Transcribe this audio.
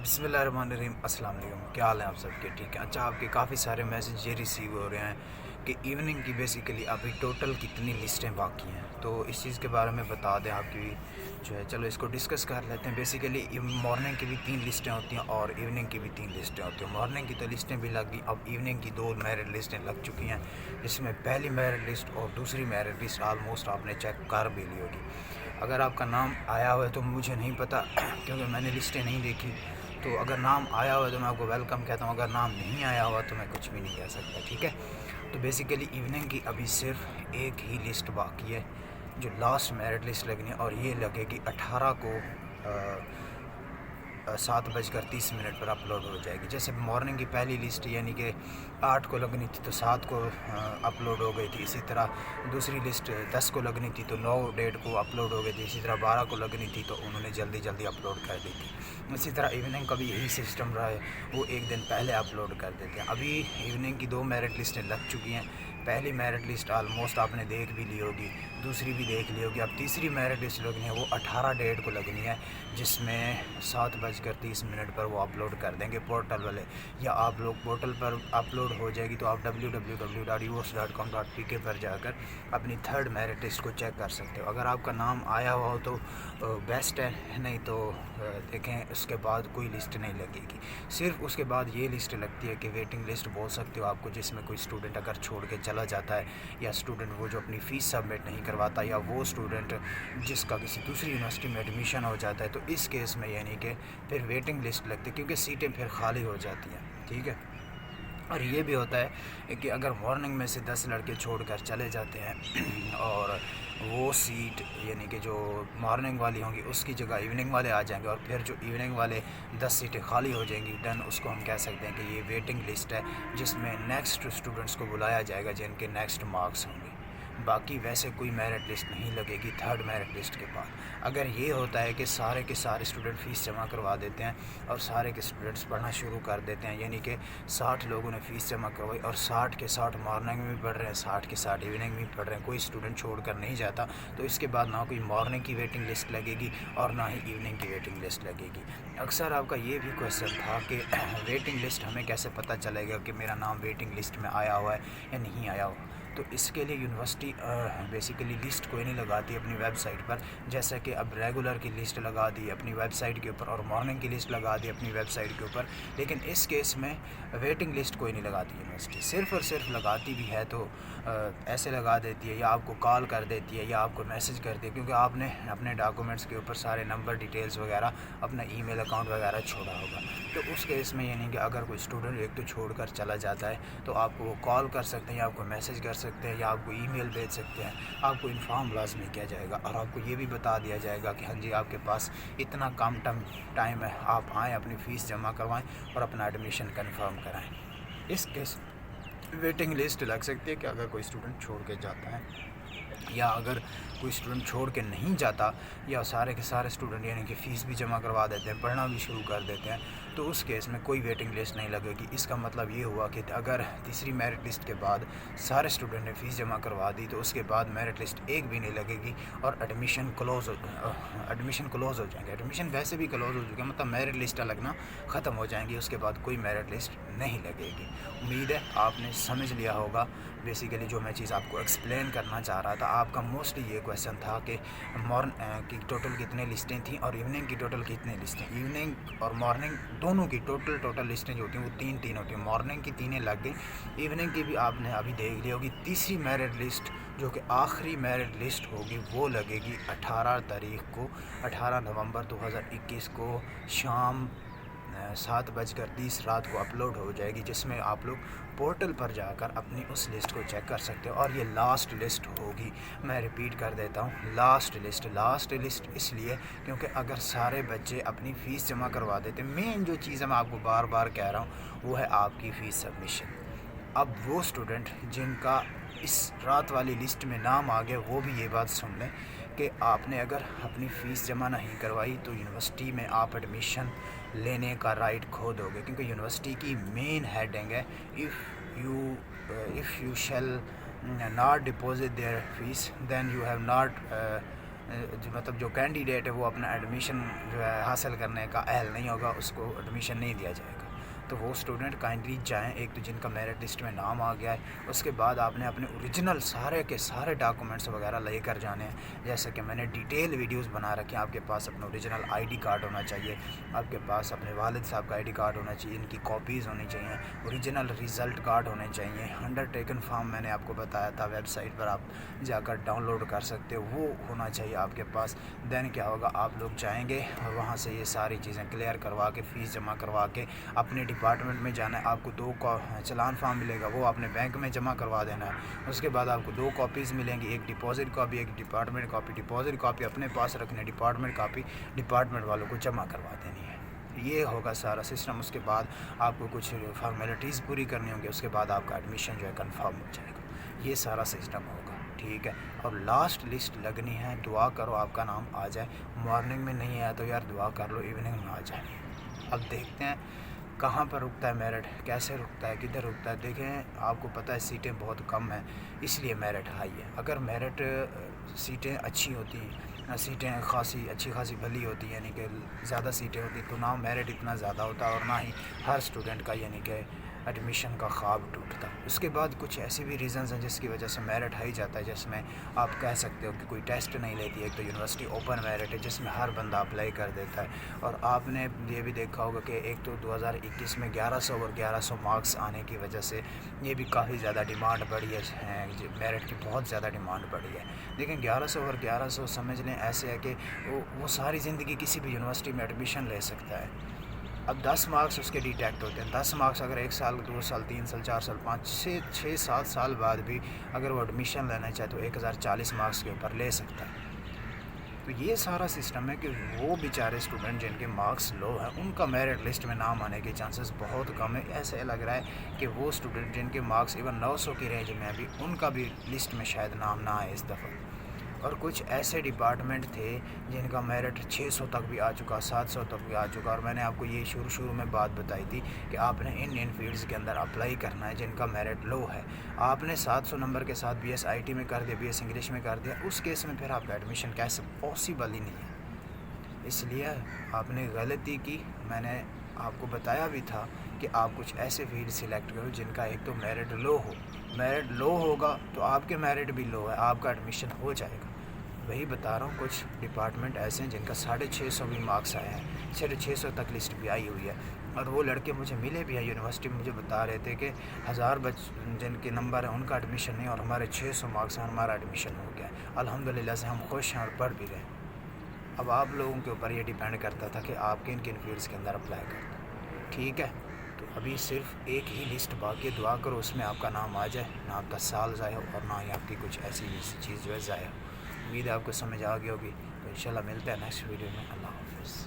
بسم اللہ الرحمن الرحیم۔ السلام علیکم، کیا حال ہے آپ سب کے؟ ٹھیک ہے؟ اچھا، آپ کے کافی سارے میسیج یہ ریسیو ہو رہے ہیں کہ ایوننگ کی بیسیکلی ابھی ٹوٹل کتنی لسٹیں باقی ہیں، تو اس چیز کے بارے میں بتا دیں آپ کی جو ہے۔ چلو اس کو ڈسکس کر لیتے ہیں۔ بیسیکلی مارننگ کی بھی 3 لسٹیں ہوتی ہیں اور ایوننگ کی بھی 3 لسٹیں ہوتی ہیں۔ مارننگ کی تو لسٹیں بھی لگ گئی، اب ایوننگ کی 2 میرٹ لسٹیں لگ چکی ہیں، جس میں پہلی میرٹ لسٹ اور دوسری میرٹ لسٹ آلموسٹ آپ نے چیک کر بھی لی ہوگی۔ اگر آپ کا نام آیا ہوا ہے تو مجھے نہیں پتہ کیونکہ میں نے لسٹیں نہیں دیکھی، تو اگر نام آیا ہوا ہے تو میں آپ کو ویلکم کہتا ہوں، اگر نام نہیں آیا ہوا تو میں کچھ بھی نہیں کہہ سکتا، ٹھیک ہے؟ تو بیسیکلی ایوننگ کی ابھی صرف ایک ہی لسٹ باقی ہے جو لاسٹ میرٹ لسٹ لگنی ہے، اور یہ لگے گی 18 کو 7:30 پر اپلوڈ ہو جائے گی۔ جیسے مارننگ کی پہلی لسٹ یعنی کہ 8 کو لگنی تھی تو 7 کو اپلوڈ ہو گئی تھی، اسی طرح دوسری لسٹ 10 کو لگنی تھی تو 9 ڈیٹ کو اپلوڈ ہو گئی تھی، اسی طرح 12 کو لگنی تھی تو انہوں نے جلدی جلدی اپلوڈ کر دی تھی۔ اسی طرح ایوننگ کا بھی یہی سسٹم رہا ہے، وہ ایک دن پہلے اپلوڈ کر دیتے ہیں۔ ابھی ایوننگ کی 2 میرٹ لسٹیں لگ چکی ہیں۔ پہلی میرٹ لسٹ آلموسٹ آپ نے دیکھ بھی لی ہوگی، دوسری بھی دیکھ لی ہوگی۔ اب تیسری میرٹ لسٹ لگنی ہے، وہ 18 ڈیٹ کو لگنی ہے، جس میں 7:30 پر وہ اپلوڈ کر دیں گے پورٹل والے، یا آپ لوگ پورٹل پر اپلوڈ ہو جائے گی تو آپ www.evos.com.pk پر جا کر اپنی 3rd میرٹ لسٹ کو چیک کر سکتے ہو۔ اگر آپ کا نام آیا ہوا ہو تو بیسٹ ہے، نہیں تو دیکھیں اس کے بعد کوئی لسٹ نہیں لگے گی۔ صرف اس کے بعد یہ لسٹ لگتی ہے کہ ویٹنگ لسٹ بول سکتے ہو آپ کو، جس میں کوئی اسٹوڈنٹ اگر چھوڑ کے چلا جاتا ہے، یا اسٹوڈنٹ وہ جو اپنی فیس سبمٹ نہیں کرواتا، یا وہ اسٹوڈنٹ جس کا کسی دوسری یونیورسٹی میں ایڈمیشن ہو جاتا ہے، تو اس کیس میں یعنی کہ پھر ویٹنگ لسٹ لگتی ہے، کیونکہ سیٹیں پھر خالی ہو جاتی ہیں، ٹھیک ہے؟ اور یہ بھی ہوتا ہے کہ اگر مارننگ میں سے 10 لڑکے چھوڑ کر چلے جاتے ہیں اور وہ سیٹ یعنی کہ جو مارننگ والی ہوں گی اس کی جگہ ایوننگ والے آ جائیں گے، اور پھر جو ایوننگ والے 10 سیٹیں خالی ہو جائیں گی، دین اس کو ہم کہہ سکتے ہیں کہ یہ ویٹنگ لسٹ ہے، جس میں نیکسٹ اسٹوڈنٹس کو بلایا جائے گا جن کے نیکسٹ مارکس ہوں گے۔ باقی ویسے کوئی میرٹ لسٹ نہیں لگے گی 3rd میرٹ لسٹ کے بعد۔ اگر یہ ہوتا ہے کہ سارے کے سارے اسٹوڈنٹ فیس جمع کروا دیتے ہیں اور سارے کے اسٹوڈنٹس پڑھنا شروع کر دیتے ہیں، یعنی کہ 60 لوگوں نے فیس جمع کروائی اور 60 کے 60 مارننگ میں بھی پڑھ رہے ہیں، 60 کے 60 ایوننگ میں بھی پڑھ رہے ہیں، کوئی اسٹوڈنٹ چھوڑ کر نہیں جاتا، تو اس کے بعد نہ کوئی مارننگ کی ویٹنگ لسٹ لگے گی اور نہ ہی ایوننگ کی ویٹنگ لسٹ لگے گی۔ اکثر آپ کا یہ بھی کویسچن تھا کہ ویٹنگ لسٹ ہمیں کیسے پتہ چلے گا کہ میرا نام ویٹنگ لسٹ میں آیا ہوا ہے یا نہیں آیا ہوا؟ تو اس کے لیے یونیورسٹی بیسیکلی لسٹ کوئی نہیں لگاتی اپنی ویب سائٹ پر، جیسا کہ اب ریگولر کی لسٹ لگا دی اپنی ویب سائٹ کے اوپر اور مارننگ کی لسٹ لگا دی اپنی ویب سائٹ کے اوپر، لیکن اس کیس میں ویٹنگ لسٹ کوئی نہیں لگاتی یونیورسٹی۔ صرف اور صرف لگاتی بھی ہے تو ایسے لگا دیتی ہے، یا آپ کو کال کر دیتی ہے یا آپ کو میسج کرتی ہے، کیونکہ آپ نے اپنے ڈاکومنٹس کے اوپر سارے نمبر ڈیٹیلز وغیرہ، اپنا ای میل اکاؤنٹ وغیرہ چھوڑا ہوگا۔ تو اس کیس میں یعنی کہ اگر کوئی اسٹوڈنٹ ایک تو چھوڑ کر چلا جاتا ہے تو آپ کو وہ کال کر سکتے ہیں، یا آپ کو میسج کر سکتے ہیں، یا آپ کو ای میل بھیج سکتے ہیں، آپ کو انفارم لازمی کیا جائے گا، اور آپ کو یہ بھی بتا دیا جائے گا کہ ہاں جی آپ کے پاس اتنا کم ٹائم ہے، آپ آئیں اپنی فیس جمع کروائیں اور اپنا ایڈمیشن کنفرم کرائیں۔ اس کیس ویٹنگ لسٹ لگ سکتی ہے کہ اگر کوئی اسٹوڈنٹ چھوڑ کے جاتا ہے، یا اگر کوئی اسٹوڈنٹ چھوڑ کے نہیں جاتا، یا سارے کے سارے اسٹوڈنٹ یعنی کہ فیس بھی جمع کروا دیتے ہیں، پڑھنا بھی شروع کر دیتے ہیں، تو اس کیس میں کوئی ویٹنگ لسٹ نہیں لگے گی۔ اس کا مطلب یہ ہوا کہ اگر تیسری میرٹ لسٹ کے بعد سارے اسٹوڈنٹ نے فیس جمع کروا دی تو اس کے بعد میرٹ لسٹ ایک بھی نہیں لگے گی اور ایڈمیشن کلوز ہو جائیں گے۔ ایڈمیشن ویسے بھی کلوز ہو چکے ہیں، مطلب میرٹ لسٹیں لگنا ختم ہو جائیں گی، اس کے بعد کوئی میرٹ لسٹ نہیں لگے گی۔ امید ہے آپ نے سمجھ لیا ہوگا بیسیکلی جو میں چیز آپ کو ایکسپلین کرنا چاہ رہا تھا۔ آپ کا موسٹلی یہ کویسچن تھا کہ کی ٹوٹل کتنے لسٹیں تھیں اور ایوننگ کی ٹوٹل کتنے لسٹیں۔ ایوننگ اور مارننگ دونوں کی ٹوٹل لسٹیں جو ہوتی ہیں وہ 3 ہوتی ہیں۔ مارننگ کی 3 لگ گئی، ایوننگ کی بھی آپ نے ابھی دیکھ لی ہوگی۔ تیسری میرٹ لسٹ جو کہ آخری میرٹ لسٹ ہوگی وہ لگے گی 18 تاریخ کو، 18 نومبر 2021 کو شام 7:30 رات کو اپلوڈ ہو جائے گی، جس میں آپ لوگ پورٹل پر جا کر اپنی اس لسٹ کو چیک کر سکتے ہو، اور یہ لاسٹ لسٹ ہوگی۔ میں ریپیٹ کر دیتا ہوں، لاسٹ لسٹ اس لیے کیونکہ اگر سارے بچے اپنی فیس جمع کروا دیتے، مین جو چیز میں آپ کو بار بار کہہ رہا ہوں وہ ہے آپ کی فیس سبمیشن۔ اب وہ اسٹوڈنٹ جن کا اس رات والی لسٹ میں نام آ گیا وہ بھی یہ بات سن لیں کہ آپ نے اگر اپنی فیس جمع نہیں کروائی تو یونیورسٹی میں آپ ایڈمیشن لینے کا رائٹ کھو دو گے، کیونکہ یونیورسٹی کی مین ہیڈنگ ہے if you shall not deposit their fees then you have not جو مطلب جو کینڈیڈیٹ ہے وہ اپنا ایڈمیشن جو ہے حاصل کرنے کا اہل نہیں ہوگا اس کو ایڈمیشن نہیں دیا جائے گا. تو وہ اسٹوڈنٹ کائنڈلی جائیں. ایک تو جن کا میرٹ لسٹ میں نام آ گیا ہے, اس کے بعد آپ نے اپنے اوریجنل سارے کے سارے ڈاکومنٹس وغیرہ لے کر جانے ہیں. جیسے کہ میں نے ڈیٹیل ویڈیوز بنا رکھی ہیں. آپ کے پاس اپنا اوریجنل آئی ڈی کارڈ ہونا چاہیے, آپ کے پاس اپنے والد صاحب کا آئی ڈی کارڈ ہونا چاہیے, ان کی کاپیز ہونی چاہیے, اوریجنل ریزلٹ کارڈ ہونے چاہیے, انڈرٹیکن فارم میں نے آپ کو بتایا تھا ویب سائٹ پر آپ جا کر ڈاؤن لوڈ کر سکتے ہو, وہ ہونا چاہیے آپ کے پاس. دین کیا ہوگا, آپ لوگ جائیں گے اور وہاں سے یہ ساری چیزیں کلیئر کروا کے فیس جمع کروا کے اپنے ڈپارٹمنٹ میں جانا ہے. آپ کو 2 چلان فارم ملے گا, وہ اپنے بینک میں جمع کروا دینا ہے. اس کے بعد آپ کو 2 کاپیز ملیں گی, ایک ڈپازٹ کاپی ایک ڈپارٹمنٹ کاپی. ڈپازٹ کاپی اپنے پاس رکھنے, ڈپارٹمنٹ کاپی ڈپارٹمنٹ والوں کو جمع کروا دینی ہے. یہ ہوگا سارا سسٹم. اس کے بعد آپ کو کچھ فارمیلٹیز پوری کرنی ہوں گی, اس کے بعد آپ کا ایڈمیشن جو ہے کنفرم ہو جائے گا. یہ سارا سسٹم ہوگا, ٹھیک ہے. اور لاسٹ لسٹ لگنی ہے, دعا کرو آپ کا نام آ جائے. مارننگ میں نہیں آیا تو یار دعا کر لو ایوننگ میں آ جائے. اب دیکھتے ہیں کہاں پر رکتا ہے میرٹ, کیسے رکتا ہے, کدھر رکتا ہے. دیکھیں آپ کو پتہ ہے سیٹیں بہت کم ہیں, اس لیے میرٹ ہائی ہے. اگر میرٹ سیٹیں اچھی ہوتی, سیٹیں اچھی خاصی بھلی ہوتی, یعنی کہ زیادہ سیٹیں ہوتی, تو نہ میرٹ اتنا زیادہ ہوتا اور نہ ہی ہر اسٹوڈنٹ کا یعنی کہ ایڈمیشن کا خواب ٹوٹتا. اس کے بعد کچھ ایسی بھی ریزنز ہیں جس کی وجہ سے میرٹ ہائی جاتا ہے, جس میں آپ کہہ سکتے ہو کہ کوئی ٹیسٹ نہیں لیتی. ایک تو یونیورسٹی اوپن میرٹ ہے جس میں ہر بندہ اپلائی کر دیتا ہے. اور آپ نے یہ بھی دیکھا ہوگا کہ ایک تو 2021 میں 1100 اور 1100 مارکس آنے کی وجہ سے یہ بھی کافی زیادہ ڈیمانڈ بڑھی ہے, میرٹ کی بہت زیادہ ڈیمانڈ بڑھی ہے. لیکن 1100 اور 1100 سمجھ لیں ایسے ہے کہ وہ ساری زندگی کسی بھی یونیورسٹی میں ایڈمیشن لے سکتا ہے. اب 10 مارکس اس کے ڈیٹیکٹ ہوتے ہیں. 10 مارکس اگر 1 سال 2 سال 3 سال 4 سال 5 6 7 سال بعد بھی اگر وہ ایڈمیشن لینا چاہے تو 1040 مارکس کے اوپر لے سکتا ہے. تو یہ سارا سسٹم ہے کہ وہ بیچارے اسٹوڈنٹ جن کے مارکس لو ہیں ان کا میرٹ لسٹ میں نام آنے کے چانسز بہت کم ہے. ایسے لگ رہا ہے کہ وہ اسٹوڈنٹ جن کے مارکس ایون 900 کی رینج میں بھی ان کا بھی لسٹ میں شاید نام نہ آئے اس دفعہ. اور کچھ ایسے ڈپارٹمنٹ تھے جن کا میرٹ 600 تک بھی آ چکا, 700 تک بھی آ چکا. اور میں نے آپ کو یہ شروع میں بات بتائی تھی کہ آپ نے ان فیلڈز کے اندر اپلائی کرنا ہے جن کا میرٹ لو ہے. آپ نے 700 نمبر کے ساتھ بی ایس آئی ٹی میں کر دیا, بی ایس انگلش میں کر دیا, اس کیس میں پھر آپ کا ایڈمیشن کیسے پاسبل ہی نہیں ہے. اس لیے آپ نے غلطی کی. میں نے آپ کو بتایا بھی تھا کہ آپ کچھ ایسے فیلڈ سلیکٹ کرو جن کا ایک تو میرٹ لو ہو. میرٹ لو ہوگا تو آپ کے میرٹ بھی لو ہے, آپ کا ایڈمیشن ہو جائے گا. وہی بتا رہا ہوں, کچھ ڈپارٹمنٹ ایسے ہیں جن کا 650 بھی مارکس آئے ہیں, 650 تک لسٹ بھی آئی ہوئی ہے. اور وہ لڑکے مجھے ملے بھی ہیں یونیورسٹی میں, مجھے بتا رہے تھے کہ 1000 جن کے نمبر ہیں ان کا ایڈمیشن نہیں, اور ہمارے 600 مارکس ہیں, ہمارا ایڈمیشن ہو گیا. الحمدللہ سے ہم خوش ہیں اور پڑھ بھی رہے. اب آپ لوگوں کے اوپر یہ ڈیپینڈ کرتا تھا کہ آپ کن فیلڈس کے اندر اپلائی کرتے ہیں, ٹھیک ہے. تو ابھی صرف ایک ہی لسٹ باقی, دعا کرو اس میں آپ کا نام آ جائے, نہ آپ کا سال ضائع ہو اور نہ ہی آپ کی کچھ ایسی چیز جو ہے ضائع ہو. امید ہے آپ کو سمجھ آ گئی ہوگی. تو انشاءاللہ ملتے ہیں نیکسٹ ویڈیو میں. اللہ حافظ.